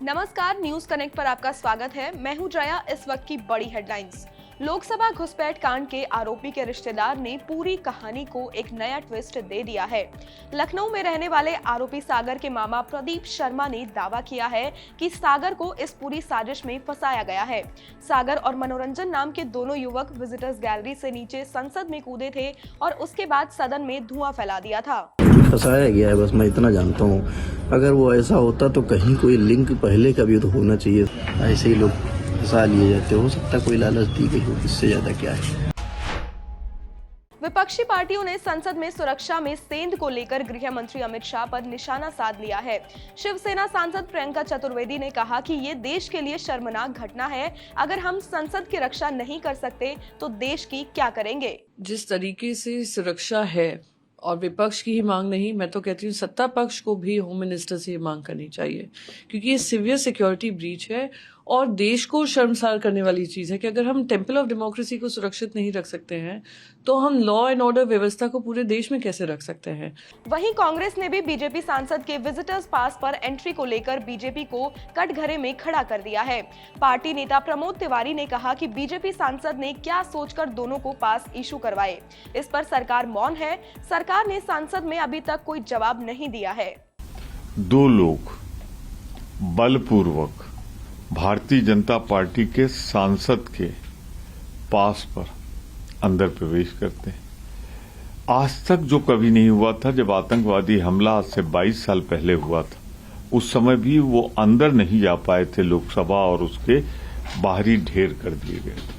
नमस्कार, news connect पर आपका स्वागत है। मैं हूं जया। इस वक्त की बड़ी हेडलाइंस। लोकसभा घुसपैठ कांड के आरोपी के रिश्तेदार ने पूरी कहानी को एक नया ट्विस्ट दे दिया है। लखनऊ में रहने वाले आरोपी सागर के मामा प्रदीप शर्मा ने दावा किया है कि सागर को इस पूरी साजिश में फंसाया गया है। सागर और मनोरंजन नाम के दोनों युवक विजिटर्स गैलरी से नीचे संसद में कूदे थे और उसके बाद सदन में धुआं फैला दिया था। फंसाया गया है, बस मैं इतना जानता हूँ। अगर वो ऐसा होता तो कहीं कोई लिंक पहले का भी तो होना चाहिए। ऐसे ही लोग फंसा लिए जाते, हो सकता है कोई लालच दी गई हो, इससे ज्यादा क्या है। विपक्षी पार्टियों ने संसद में सुरक्षा में सेंध को लेकर गृह मंत्री अमित शाह पर निशाना साध लिया है। शिवसेना सांसद प्रियंका चतुर्वेदी ने कहा कि ये देश के लिए शर्मनाक घटना है। अगर हम संसद की रक्षा नहीं कर सकते तो देश की क्या करेंगे। जिस तरीके से सुरक्षा है और विपक्ष की ही मांग नहीं, मैं तो कहती हूँ सत्ता पक्ष को भी होम मिनिस्टर से ये मांग करनी चाहिए, क्योंकि ये सीवियर सिक्योरिटी ब्रीच है और देश को शर्मसार करने वाली चीज है कि अगर हम टेम्पल ऑफ डेमोक्रेसी को सुरक्षित नहीं रख सकते हैं तो हम लॉ एंड ऑर्डर व्यवस्था को पूरे देश में कैसे रख सकते हैं। वहीं कांग्रेस ने भी बीजेपी सांसद के विजिटर्स पास पर एंट्री को लेकर बीजेपी को कटघरे में खड़ा कर दिया है। पार्टी नेता प्रमोद तिवारी ने कहा कि बीजेपी सांसद ने क्या सोचकर दोनों को पास इशू करवाए। इस पर सरकार मौन है। सरकार ने सांसद में अभी तक कोई जवाब नहीं दिया है। दो लोग बलपूर्वक भारतीय जनता पार्टी के सांसद के पास पर अंदर प्रवेश करते हैं। आज तक जो कभी नहीं हुआ था। जब आतंकवादी हमला आज से 22 साल पहले हुआ था, उस समय भी वो अंदर नहीं जा पाए थे लोकसभा और उसके बाहरी ढेर कर दिए गए।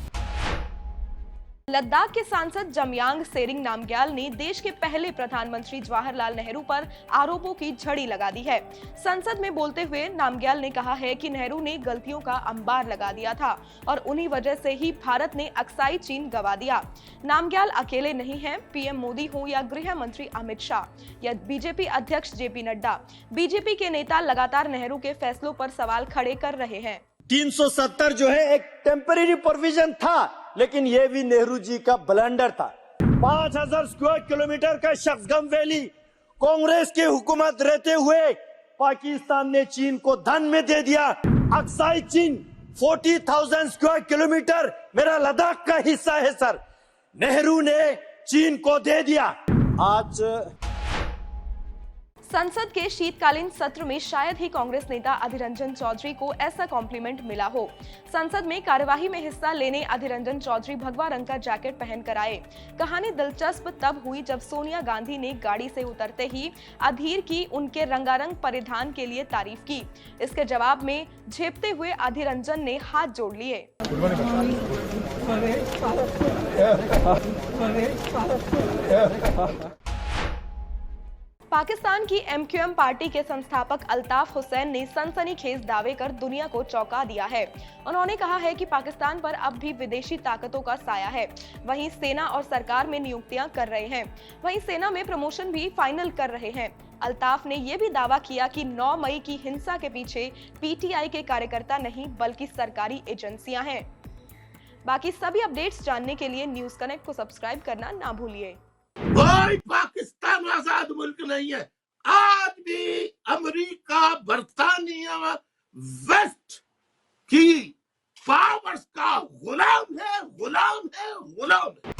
लद्दाख के सांसद जमयांग सेरिंग नामग्याल ने देश के पहले प्रधानमंत्री जवाहरलाल नेहरू पर आरोपों की झड़ी लगा दी है। संसद में बोलते हुए नामग्याल ने कहा है कि नेहरू ने गलतियों का अंबार लगा दिया था और उन्हीं वजह से ही भारत ने अक्साई चीन गवा दिया। नामग्याल अकेले नहीं हैं। पीएम मोदी हो या गृह मंत्री अमित शाह या बीजेपी अध्यक्ष जेपी नड्डा, बीजेपी के नेता लगातार नेहरू के फैसलों पर सवाल खड़े कर रहे हैं। 370 जो है एक टेम्परेरी प्रोविजन था, लेकिन ये भी नेहरू जी का ब्लंडर था। 5000 स्क्वायर किलोमीटर का शक्सगम वैली कांग्रेस की हुकूमत रहते हुए पाकिस्तान ने चीन को धन में दे दिया। अक्साई चीन 40,000 स्क्वायर किलोमीटर मेरा लद्दाख का हिस्सा है सर, नेहरू ने चीन को दे दिया। आज संसद के शीतकालीन सत्र में शायद ही कांग्रेस नेता अधीर रंजन चौधरी को ऐसा कॉम्प्लीमेंट मिला हो। संसद में कार्यवाही में हिस्सा लेने अधीर रंजन चौधरी भगवा रंग का जैकेट पहनकर आए। कहानी दिलचस्प तब हुई जब सोनिया गांधी ने गाड़ी से उतरते ही अधीर की उनके रंगारंग परिधान के लिए तारीफ की। इसके जवाब में झेपते हुए अधीर रंजन ने हाथ जोड़ लिए। पाकिस्तान की एमक्यूएम पार्टी के संस्थापक अल्ताफ हुसैन ने सनसनीखेज दावे कर दुनिया को चौंका दिया है। उन्होंने कहा है कि पाकिस्तान पर अब भी विदेशी ताकतों का साया है। वहीं सेना और सरकार में नियुक्तियां कर रहे हैं। वहीं सेना में प्रमोशन भी फाइनल कर रहे हैं। अल्ताफ ने यह भी दावा किया कि 9 मई की हिंसा के पीछे पीटीआई के कार्यकर्ता नहीं बल्कि सरकारी एजेंसियां हैं। बाकी सभी अपडेट्स जानने के लिए न्यूज कनेक्ट को सब्सक्राइब करना ना भूलिए। कोई पाकिस्तान आजाद मुल्क नहीं है। आज भी अमेरिका, बरतानिया, वेस्ट की पावर्स का गुलाम है, गुलाम है, गुलाम है।